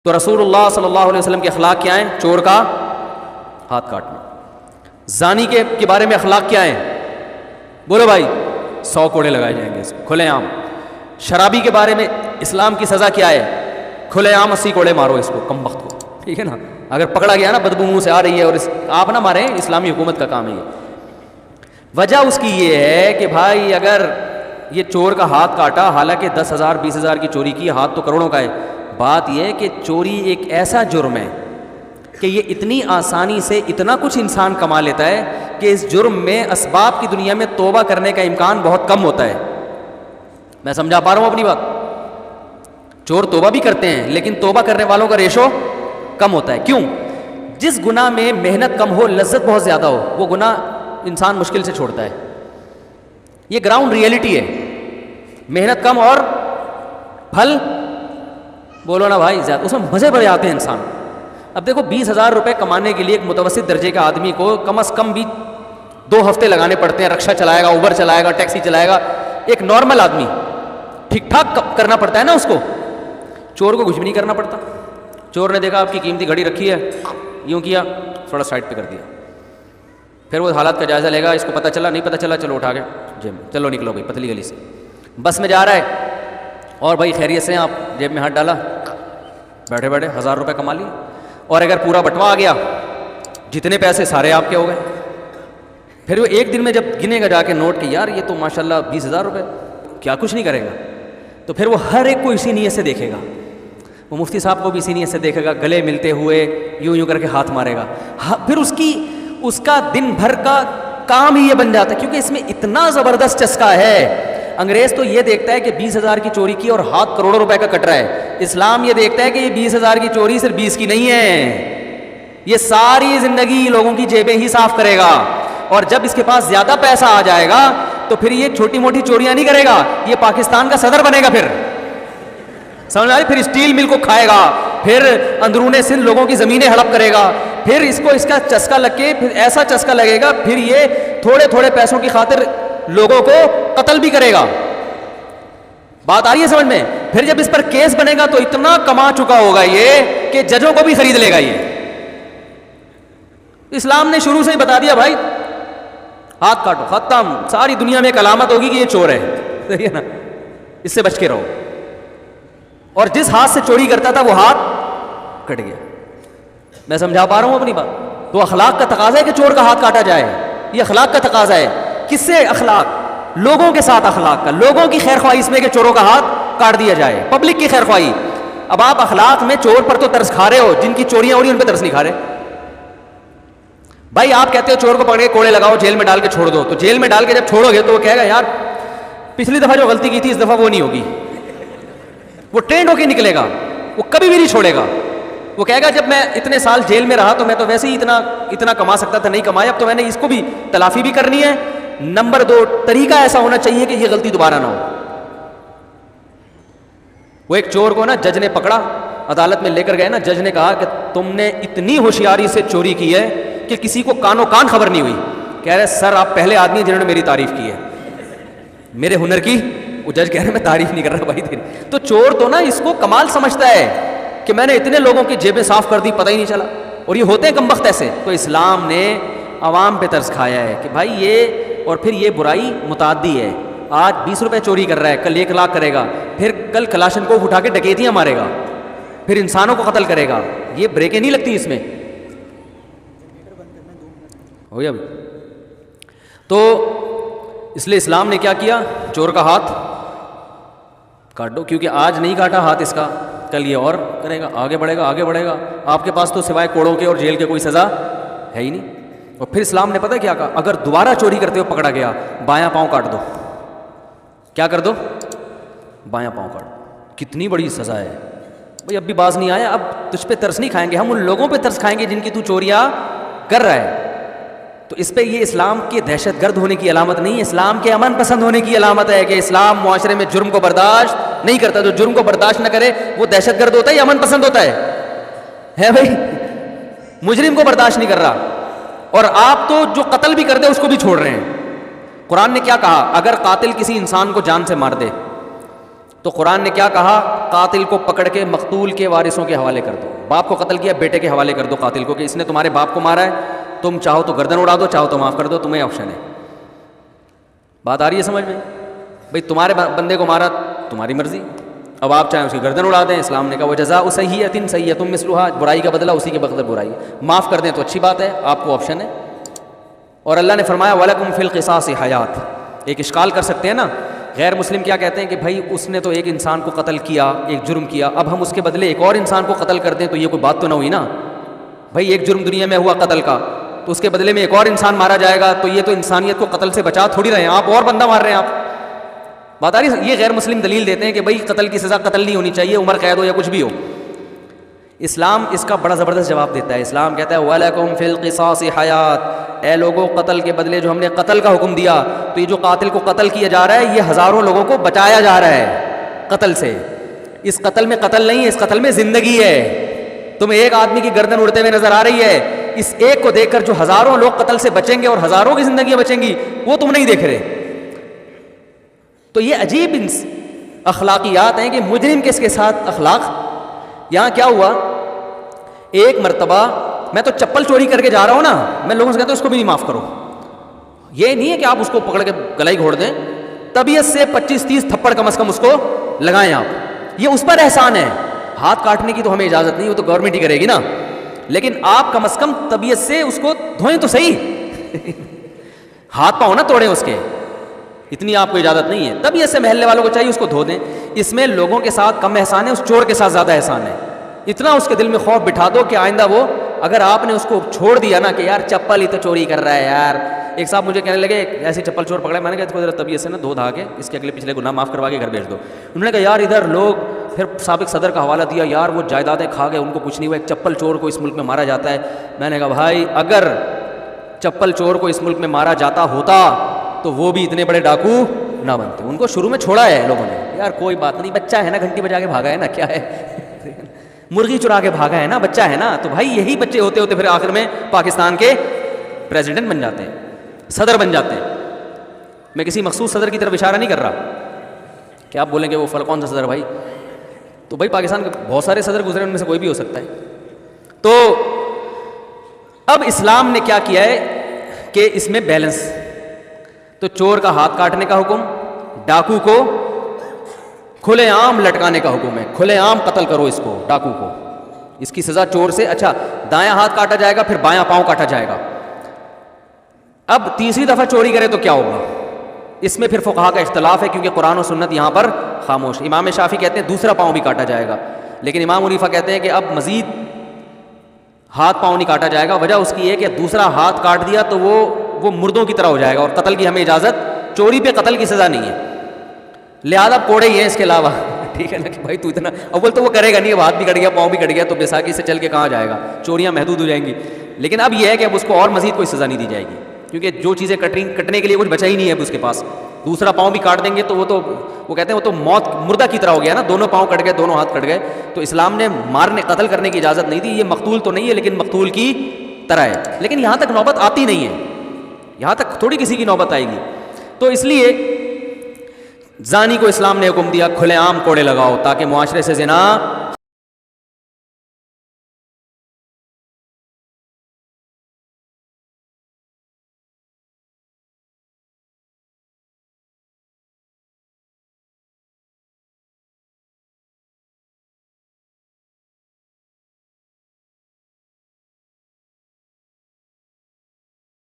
تو رسول اللہ صلی اللہ علیہ وسلم کے اخلاق کیا ہیں؟ چور کا ہاتھ کاٹنا. زانی کے بارے میں اخلاق کیا ہیں؟ بولو بھائی, 100 کوڑے لگائے جائیں گے اس کو کھلے عام. شرابی کے بارے میں اسلام کی سزا کیا ہے؟ کھلے عام 80 کوڑے مارو اس کو, کم وقت کو, ٹھیک ہے نا. اگر پکڑا گیا نا بدبو منہ سے آ رہی ہے اور آپ نہ ماریں, اسلامی حکومت کا کام ہے یہ. وجہ اس کی یہ ہے کہ بھائی اگر یہ چور کا ہاتھ کاٹا, حالانکہ 10,000 20,000 کی چوری کی, ہاتھ تو کروڑوں کا ہے. بات یہ ہے کہ چوری ایک ایسا جرم ہے کہ یہ اتنی آسانی سے اتنا کچھ انسان کما لیتا ہے کہ اس جرم میں اسباب کی دنیا میں توبہ کرنے کا امکان بہت کم ہوتا ہے. میں سمجھا پا رہا ہوں اپنی بات؟ چور توبہ بھی کرتے ہیں لیکن توبہ کرنے والوں کا ریشو کم ہوتا ہے. کیوں؟ جس گناہ میں محنت کم ہو, لذت بہت زیادہ ہو, وہ گناہ انسان مشکل سے چھوڑتا ہے. یہ گراؤنڈ ریئلٹی ہے. محنت کم اور پھل, بولو نا بھائی, زیادہ, اس میں مزے بڑے آتے ہیں انسان. اب دیکھو 20,000 روپے کمانے کے لیے ایک متوسط درجے کا آدمی کو کم از کم بھی 2 ہفتے لگانے پڑتے ہیں. رکشہ چلائے گا, اوبر چلائے گا, ٹیکسی چلائے گا. ایک نارمل آدمی ٹھیک ٹھاک کرنا پڑتا ہے نا اس کو. چور کو کچھ بھی نہیں کرنا پڑتا. چور نے دیکھا آپ کی قیمتی گھڑی رکھی ہے, یوں کیا, تھوڑا سائڈ پہ کر دیا, پھر وہ حالات کا جائزہ لے گا. اس کو پتہ چلا, نہیں پتہ چلا, چلو اٹھا کے جیب میں, چلو نکلو بھائی پتلی گلی سے. بس میں جا رہا ہے اور بھائی خیریت سے ہیں آپ, جیب میں ہاتھ ڈالا, بیٹھے بیٹھے 1,000 روپے کما لیے. اور اگر پورا بٹوا آ گیا, جتنے پیسے سارے آپ کے ہو گئے. پھر وہ ایک دن میں جب گنے گا جا کے نوٹ کہ یار یہ تو ماشاءاللہ 20,000 روپے, کیا کچھ نہیں کرے گا, تو پھر وہ ہر ایک کو اسی نیت سے دیکھے گا. وہ مفتی صاحب کو بھی اسی نیت سے دیکھے گا, گلے ملتے ہوئے یوں یوں کر کے ہاتھ مارے گا. پھر اس کا دن بھر کا کام ہی یہ بن جاتا ہے, کیونکہ اس میں اتنا زبردست چسکا ہے. انگریز تو یہ دیکھتا ہے کہ 20,000 کی چوری کی اور ہاتھ کروڑوں روپے کا کٹ رہا ہے. اسلام یہ دیکھتا ہے کہ یہ 20,000 کی چوری صرف 20 کی نہیں ہے, یہ ساری زندگی لوگوں کی جیبیں ہی صاف کرے گا. اور جب اس کے پاس زیادہ پیسہ آ جائے گا تو پھر یہ چھوٹی موٹی چوریاں نہیں کرے گا, یہ پاکستان کا صدر بنے گا. پھر سمجھ آ رہی؟ پھر اسٹیل مل کو کھائے گا, پھر اندرون سندھ لوگوں کی زمینیں ہڑپ کرے گا. پھر اس کو اس کا چسکا لگ کے پھر ایسا چسکا لگے گا, پھر یہ تھوڑے تھوڑے پیسوں کی خاطر لوگوں کو قتل بھی کرے گا. بات آ رہی ہے سمجھ میں؟ پھر جب اس پر کیس بنے گا تو اتنا کما چکا ہوگا یہ کہ ججوں کو بھی خرید لے گا. یہ اسلام نے شروع سے ہی بتا دیا بھائی ہاتھ کاٹو, ختم. ساری دنیا میں ایک علامت ہوگی کہ یہ چور ہے, صحیح ہے نا, اس سے بچ کے رہو. اور جس ہاتھ سے چوری کرتا تھا وہ ہاتھ کٹ گیا. میں سمجھا پا رہا ہوں اپنی بات؟ تو اخلاق کا تقاضا ہے کہ چور کا ہاتھ کاٹا جائے. یہ اخلاق کا تقاضا ہے. کس سے اخلاق؟ لوگوں کے ساتھ اخلاق کا, لوگوں کی خیر خواہی اس میں کہ چوروں کا ہاتھ کاٹ دیا جائے, پبلک کی خیر خواہی. اب آپ اخلاق میں چور پر تو ترس کھا رہے ہو, جن کی چوریاں ہو رہی ہیں ان پہ ترس نہیں کھا رہے. بھائی آپ کہتے ہو چور کو پکڑ کے کوڑے لگاؤ, جیل میں ڈال کے چھوڑ دو, تو جیل میں ڈال کے جب چھوڑو گے تو وہ کہے گا یار پچھلی دفعہ جو غلطی کی تھی اس دفعہ وہ نہیں ہوگی. وہ ٹرینڈ ہو کے نکلے گا, وہ کبھی بھی نہیں چھوڑے گا. وہ کہے گا جب میں اتنے سال جیل میں رہا تو میں تو ویسے ہی اتنا کما سکتا تھا, نہیں کمایا, اب تو میں نے اس کو بھی تلافی بھی کرنی ہے. نمبر 2, طریقہ ایسا ہونا چاہیے کہ یہ غلطی دوبارہ نہ ہو. وہ ایک چور کو نا جج نے پکڑا, عدالت میں لے کر گئے نا, جج نے کہا کہ تم نے اتنی ہوشیاری سے چوری کی ہے کہ کسی کو کانوں کان خبر نہیں ہوئی. کہہ رہے سر آپ پہلے آدمی جنہوں نے میری تعریف کی ہے, میرے ہنر کی. وہ جج کہہ رہے میں تعریف نہیں کر رہا بھائی تیری. تو چور تو نا اس کو کمال سمجھتا ہے کہ میں نے اتنے لوگوں کی جیبیں صاف کر دی, پتہ ہی نہیں چلا. اور یہ ہوتے ہیں کم وقت ایسے. تو اسلام نے عوام پہ ترس کھایا ہے کہ بھائی یہ, اور پھر یہ برائی متعدی ہے. آج 20 روپے چوری کر رہا ہے, کل 1 لاکھ کرے گا, پھر کل کلاشن کو اٹھا کے ڈکیتیاں مارے گا, پھر انسانوں کو قتل کرے گا. یہ بریکیں نہیں لگتی اس میں. ہو گیا بھائی؟ تو اس لیے اسلام نے کیا کیا, چور کا ہاتھ کاٹ دو, کیونکہ آج نہیں کاٹا ہاتھ اس کا, کل یہ اور کرے گا, آگے بڑھے گا, آگے بڑھے گا. آپ کے پاس تو سوائے کوڑوں کے اور جیل کے کوئی سزا ہے ہی نہیں. اور پھر اسلام نے پتہ کیا کہا, اگر دوبارہ چوری کرتے ہو پکڑا گیا, بایاں پاؤں کاٹ دو. کیا کر دو؟ بایاں پاؤں کاٹ. کتنی بڑی سزا ہے بھائی. اب بھی باز نہیں آیا, اب تجھ پہ ترس نہیں کھائیں گے ہم, ان لوگوں پہ ترس کھائیں گے جن کی تو چوریاں کر رہا ہے. تو اس پہ یہ اسلام کے دہشت گرد ہونے کی علامت نہیں, اسلام کے امن پسند ہونے کی علامت ہے کہ اسلام معاشرے میں جرم کو برداشت نہیں کرتا. جو جرم کو برداشت نہ کرے وہ دہشت گرد ہوتا ہے یا امن پسند ہوتا ہے بھائی؟ مجرم کو برداشت نہیں کر رہا. اور آپ تو جو قتل بھی کر دے اس کو بھی چھوڑ رہے ہیں. قرآن نے کیا کہا, اگر قاتل کسی انسان کو جان سے مار دے تو قرآن نے کیا کہا؟ قاتل کو پکڑ کے مقتول کے وارثوں کے حوالے کر دو. باپ کو قتل کیا، بیٹے کے حوالے کر دو قاتل کو کہ اس نے تمہارے باپ کو مارا ہے، تم چاہو تو گردن اڑا دو، چاہو تو معاف کر دو، تمہیں آپشن ہے. بات آ رہی ہے سمجھ میں؟ بھائی تمہارے بندے کو مارا، تمہاری مرضی، اب آپ چاہیں اس کی گردن اڑا دیں. اسلام نے کہا وجزاء سیئۃ سیئۃ مثلھا، برائی کا بدلہ اسی کے بدلے برائی، معاف کر دیں تو اچھی بات ہے، آپ کو آپشن ہے. اور اللہ نے فرمایا وَلَكُمْ فِي الْقِصَاصِ حیات. ایک اشکال کر سکتے ہیں نا، غیر مسلم کیا کہتے ہیں کہ بھائی اس نے تو ایک انسان کو قتل کیا، ایک جرم کیا، اب ہم اس کے بدلے ایک اور انسان کو قتل کر دیں تو یہ کوئی بات تو نہ ہوئی نا. بھائی ایک جرم دنیا میں ہوا قتل کا، تو اس کے بدلے میں ایک اور انسان مارا جائے گا تو یہ تو انسانیت کو قتل سے بچا تھوڑی رہے ہیں آپ، اور بندہ مار رہے ہیں آپ. بات آ رہی ہے؟ یہ غیر مسلم دلیل دیتے ہیں کہ بھائی قتل کی سزا قتل نہیں ہونی چاہیے، عمر قید ہو یا کچھ بھی ہو. اسلام اس کا بڑا زبردست جواب دیتا ہے. اسلام کہتا ہے وَلَكُمْ فِي الْقِصَاصِ حَيَاتٌ، اے لوگوں قتل کے بدلے جو ہم نے قتل کا حکم دیا، تو یہ جو قاتل کو قتل کیا جا رہا ہے یہ ہزاروں لوگوں کو بچایا جا رہا ہے قتل سے. اس قتل میں قتل نہیں ہے، اس قتل میں زندگی ہے. تمہیں ایک آدمی کی گردن اڑتے ہوئے نظر آ رہی ہے، اس ایک کو دیکھ کر جو ہزاروں لوگ قتل سے بچیں گے اور ہزاروں کی زندگیاں بچیں گی وہ تم نہیں دیکھ رہے. تو یہ عجیب اخلاقیات ہیں کہ مجرم کس کے ساتھ اخلاق. یہاں کیا ہوا، ایک مرتبہ میں تو چپل چوری کر کے جا رہا ہوں نا، میں لوگوں سے کہتا ہوں اس کو بھی نہیں معاف کرو. یہ نہیں ہے کہ آپ اس کو پکڑ کے گلائی گھوڑ دیں، طبیعت سے 25-30 تھپڑ کم از کم اس کو لگائیں آپ. یہ اس پر احسان ہے. ہاتھ کاٹنے کی تو ہمیں اجازت نہیں، وہ تو گورنمنٹ ہی کرے گی نا، لیکن آپ کم از کم طبیعت سے اس کو دھوئیں تو صحیح. ہاتھ پاؤں نہ توڑیں اس کے، اتنی آپ کو اجازت نہیں ہے. طبیعت سے محلے والوں کو چاہیے اس کو دھو دیں. اس میں لوگوں کے ساتھ کم احسان ہے، اس چور کے ساتھ زیادہ احسان ہے. اتنا اس کے دل میں خوف بٹھا دو کہ آئندہ وہ، اگر آپ نے اس کو چھوڑ دیا نا کہ یار چپل ہی تو چوری کر رہا ہے یار. ایک صاحب مجھے کہنے لگے ایسے چپل چور پکڑے، میں نے کہا اس کو ذرا طبیعت سے نا دھو دھا کے اس کے اگلے پچھلے گناہ معاف کروا کے گھر بھیج دو. انہوں نے کہا یار ادھر لوگ، پھر سابق صدر کا حوالہ دیا، یار وہ جائیدادیں کھا گئے، ان کو کچھ نہیں ہوا، ایک چپل چور کو اس ملک میں مارا جاتا ہے. میں نے کہا بھائی اگر چپل چور کو اس ملک میں مارا جاتا ہوتا تو وہ بھی اتنے بڑے ڈاکو نہ بنتے. ان کو شروع میں چھوڑا ہے لوگوں نے، یار کوئی بات نہیں، بچہ ہے نا، گھنٹی بجا کے بھاگا ہے نا، کیا ہے مرغی چرا کے بھاگا ہے نا، بچہ ہے نا. تو بھائی یہی بچے ہوتے ہوتے پھر آخر میں پاکستان کے پریزیڈنٹ بن جاتے ہیں، صدر بن جاتے ہیں. میں کسی مخصوص صدر کی طرف اشارہ نہیں کر رہا کہ آپ بولیں کہ وہ کون سا صدر. بھائی تو بھائی پاکستان کے بہت سارے صدر گزرے، ان میں سے کوئی بھی ہو سکتا ہے. تو اب اسلام نے کیا کیا ہے کہ اس میں بیلنس، تو چور کا ہاتھ کاٹنے کا حکم، ڈاکو کو کھلے عام لٹکانے کا حکم ہے. کھلے عام قتل کرو اس کو، ڈاکو کو، اس کی سزا چور سے، اچھا دایاں ہاتھ کاٹا جائے گا، پھر بایاں پاؤں کاٹا جائے گا. اب تیسری دفعہ چوری کرے تو کیا ہوگا، اس میں پھر فقہا کا اختلاف ہے کیونکہ قرآن و سنت یہاں پر خاموش. امام شافعی کہتے ہیں دوسرا پاؤں بھی کاٹا جائے گا، لیکن امام حنیفہ کہتے ہیں کہ اب مزید ہاتھ پاؤں نہیں کاٹا جائے گا. وجہ اس کی ہے کہ دوسرا ہاتھ کاٹ دیا تو وہ مردوں کی طرح ہو جائے گا، اور قتل کی ہمیں اجازت، چوری پہ قتل کی سزا نہیں ہے، لہذا کوڑے ہی ہیں اس کے علاوہ. ٹھیک ہے نا کہ بھائی تو اتنا، اول تو وہ کرے گا نہیں، اب ہاتھ بھی کٹ گیا پاؤں بھی کٹ گیا تو بیساکھی سے چل کے کہاں جائے گا، چوریاں محدود ہو جائیں گی. لیکن اب یہ ہے کہ اب اس کو اور مزید کوئی سزا نہیں دی جائے گی کیونکہ جو چیزیں کٹنے کے لیے کچھ بچا ہی نہیں ہے اب اس کے پاس. دوسرا پاؤں بھی کاٹ دیں گے تو وہ کہتے ہیں وہ تو موت، مردہ کی طرح ہو گیا نا، دونوں پاؤں کٹ گئے، دونوں ہاتھ کٹ گئے. تو اسلام نے قتل کرنے کی اجازت نہیں دی. یہ مقتول تو نہیں ہے لیکن مقتول کی طرح ہے. لیکن یہاں تک نوبت آتی نہیں ہے، یہاں تک تھوڑی کسی کی نوبت آئے گی. تو اس لیے زانی کو اسلام نے حکم دیا کھلے عام کوڑے لگاؤ تاکہ معاشرے سے زنا